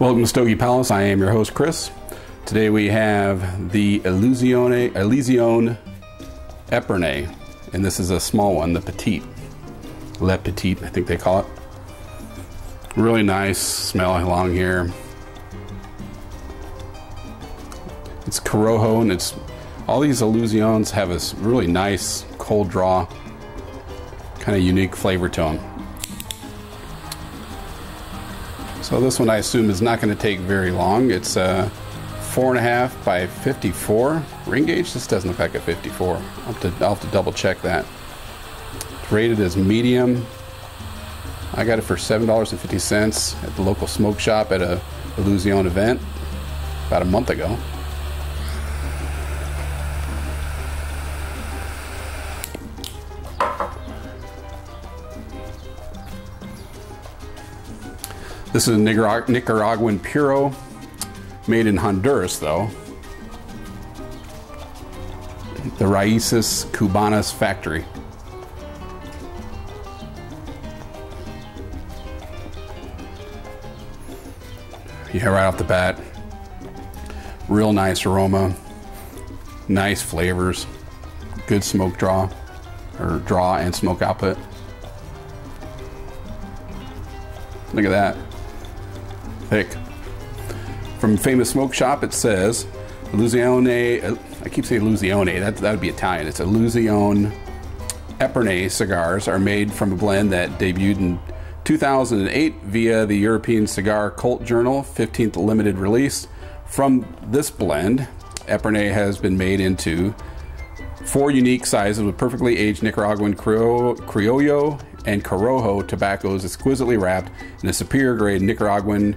Welcome to Stogie Palace. I am your host, Chris. Today we have the Illusione Epernay, and this is a small one, the Petit. Le Petit, I think they call it. Really nice smell along here. It's Corojo, and it's all these Illusiones have this really nice cold draw, kind of unique flavor to them. So this one I assume is not going to take very long. It's 4.5 by 54 ring gauge. This doesn't look like a 54. I'll have to double check that. It's rated as medium. I got it for $7.50 at the local smoke shop at a Illusione event about a month ago. This is a Nicaraguan Puro, made in Honduras though. The Raíces Cubanas factory. Yeah, right off the bat, real nice aroma, nice flavors, good smoke draw, or draw and smoke output. Look at that. Thick. From Famous Smoke Shop, it says Illusione. I keep saying Illusione. That would be Italian. It's Illusione Epernay cigars are made from a blend that debuted in 2008 via the European Cigar Cult Journal, 15th limited release. From this blend, Epernay has been made into 4 unique sizes with perfectly aged Nicaraguan Criollo and Corojo tobaccos, exquisitely wrapped in a superior grade Nicaraguan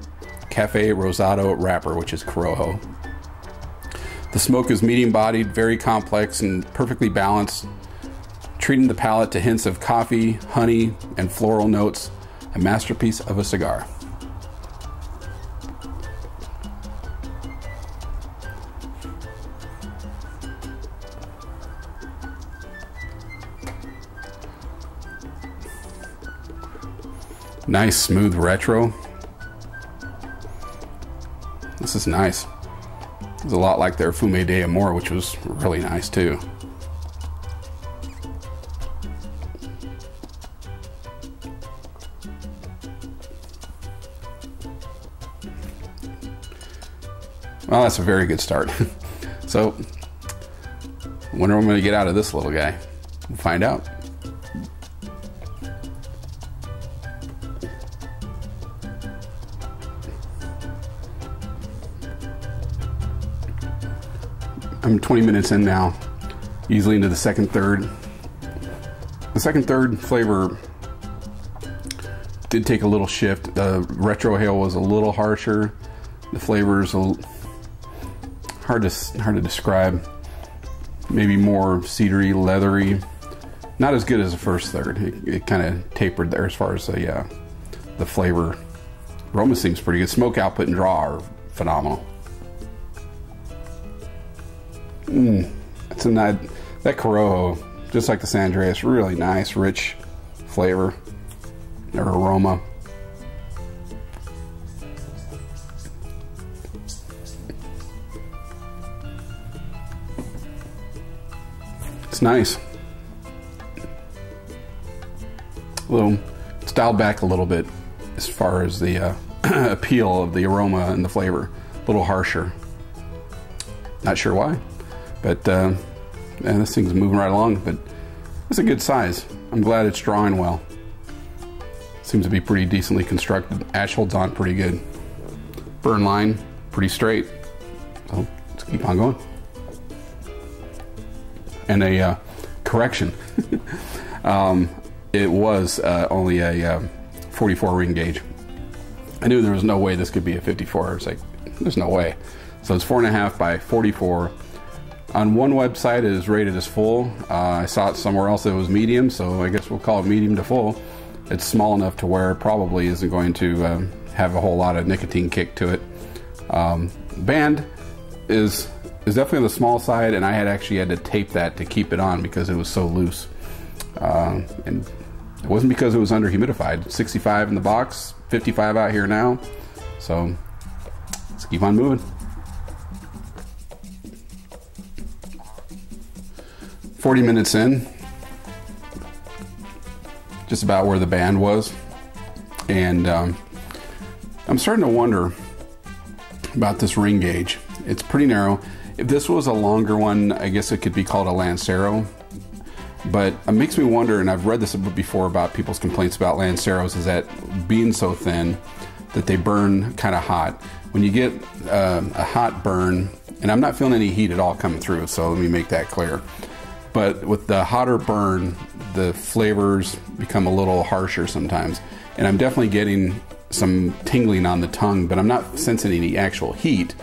Cafe Rosado wrapper, which is Corojo. The smoke is medium bodied, very complex, and perfectly balanced, treating the palate to hints of coffee, honey, and floral notes. A masterpiece of a cigar. Nice smooth retro. This is nice. It's a lot like their Fume de Amor, which was really nice too. Well, that's a very good start. So, I wonder what I'm going to get out of this little guy. We'll find out. I'm 20 minutes in now, easily into the second third. The second third flavor did take a little shift. The retrohale was a little harsher. The flavors hard to describe. Maybe more cedary, leathery. Not as good as the first third. It kind of tapered there as far as the flavor. Aroma seems pretty good. Smoke output and draw are phenomenal. That's a nice, that Corojo, just like the San Andreas, really nice, rich flavor or aroma. It's nice. It's dialed back a little bit as far as the appeal of the aroma and the flavor. A little harsher. Not sure why, but man, this thing's moving right along. But it's a good size. I'm glad it's drawing well. Seems to be pretty decently constructed. Ash holds on pretty good. Burn line pretty straight. So let's keep on going. And a correction. It was only a 44 ring gauge. I knew there was no way this could be a 54. I was like, there's no way. So it's 4.5 by 44. On one website it is rated as full. I saw it somewhere else that it was medium, so I guess we'll call it medium to full. It's small enough to where it probably isn't going to have a whole lot of nicotine kick to it. Band is definitely on the small side, and I actually had to tape that to keep it on because it was so loose. And it wasn't because it was under humidified. 65 in the box, 55 out here now. So let's keep on moving. 40 minutes in, just about where the band was, and I'm starting to wonder about this ring gauge. It's pretty narrow. If this was a longer one, I guess it could be called a Lancero, but it makes me wonder, and I've read this before about people's complaints about Lanceros, is that being so thin that they burn kind of hot. When you get a hot burn, and I'm not feeling any heat at all coming through, so let me make that clear. But with the hotter burn, the flavors become a little harsher sometimes. And I'm definitely getting some tingling on the tongue, but I'm not sensing any actual heat.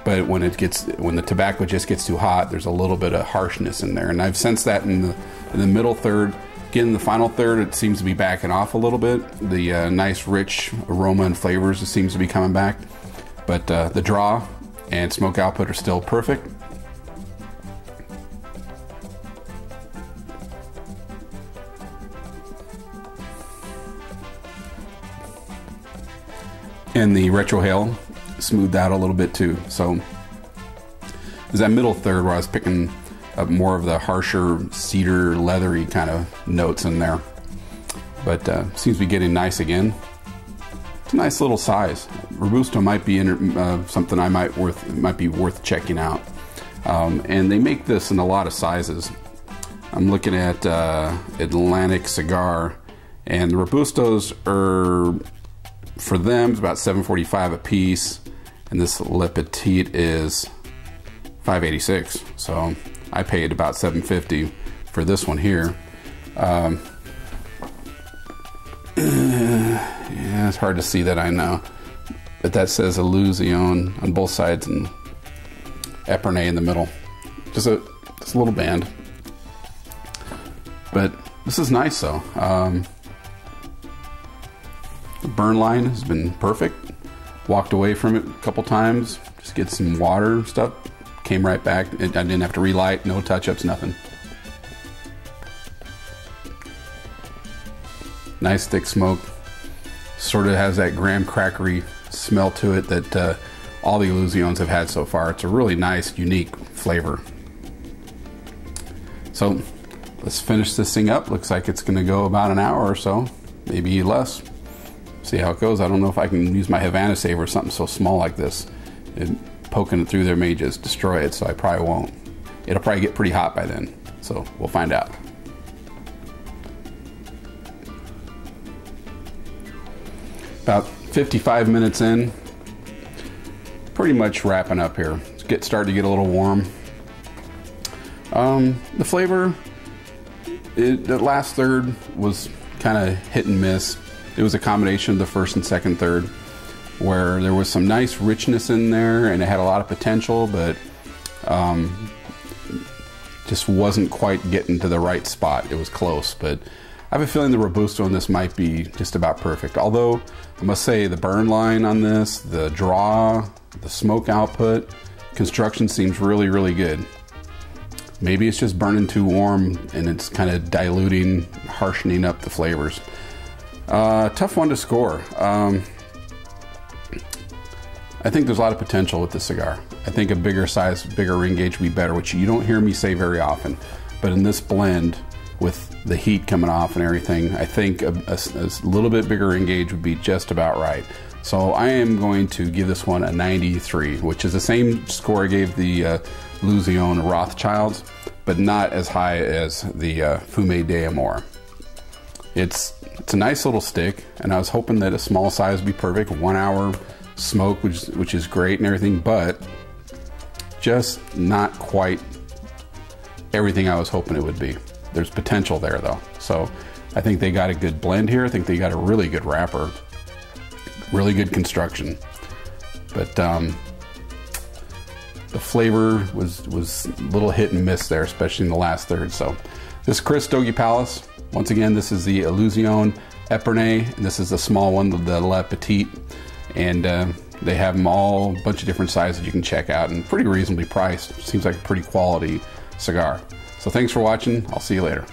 But when the tobacco just gets too hot, there's a little bit of harshness in there. And I've sensed that in the middle third. Again, in the final third, it seems to be backing off a little bit. The nice, rich aroma and flavors, it seems to be coming back. But the draw and smoke output are still perfect. And the retrohale smoothed out a little bit too. So there's that middle third where I was picking up more of the harsher cedar, leathery kind of notes in there. But seems to be getting nice again. It's a nice little size. Robusto might be something might be worth checking out. And they make this in a lot of sizes. I'm looking at Atlantic Cigar, and the Robustos are, for them, it's about $7.45 a piece, and this Le Petit is $5.86. So I paid about $7.50 for this one here. Yeah, it's hard to see that, I know, but that says Illusione on both sides and Epernay in the middle. Just a little band, but this is nice though. The burn line has been perfect. Walked away from it a couple times, just get some water and stuff. Came right back. I didn't have to relight, no touch-ups, nothing. Nice thick smoke. Sort of has that graham crackery smell to it that all the Illusiones have had so far. It's a really nice, unique flavor. So let's finish this thing up. Looks like it's going to go about an hour or so, maybe less. See how it goes. I don't know if I can use my Havana saver or something so small like this. Poking it through there may just destroy it, so I probably won't. It'll probably get pretty hot by then, so we'll find out. About 55 minutes in, pretty much wrapping up here. It's starting to get a little warm. The flavor, the last third was kind of hit and miss. It was a combination of the first and second third, where there was some nice richness in there and it had a lot of potential, but just wasn't quite getting to the right spot. It was close, but I have a feeling the Robusto on this might be just about perfect. Although I must say the burn line on this, the draw, the smoke output, construction seems really, really good. Maybe it's just burning too warm and it's kind of diluting, harshening up the flavors. Tough one to score. I think there's a lot of potential with this cigar. I think a bigger size, bigger ring gauge would be better, which you don't hear me say very often. But in this blend, with the heat coming off and everything, I think a little bit bigger ring gauge would be just about right. So I am going to give this one a 93, which is the same score I gave the Illusione Rothschilds, but not as high as the Fume d'Amore. It's a nice little stick, and I was hoping that a small size would be perfect. 1 hour smoke, which is great and everything, but just not quite everything I was hoping it would be. There's potential there though. So I think they got a good blend here. I think they got a really good wrapper, really good construction. But the flavor was a little hit and miss there, especially in the last third. So this is Chris, Stogie Palace. Once again, this is the Illusione Epernay, and this is the small one, the Le Petit. And they have them all, a bunch of different sizes you can check out, and pretty reasonably priced. Seems like a pretty quality cigar. So thanks for watching. I'll see you later.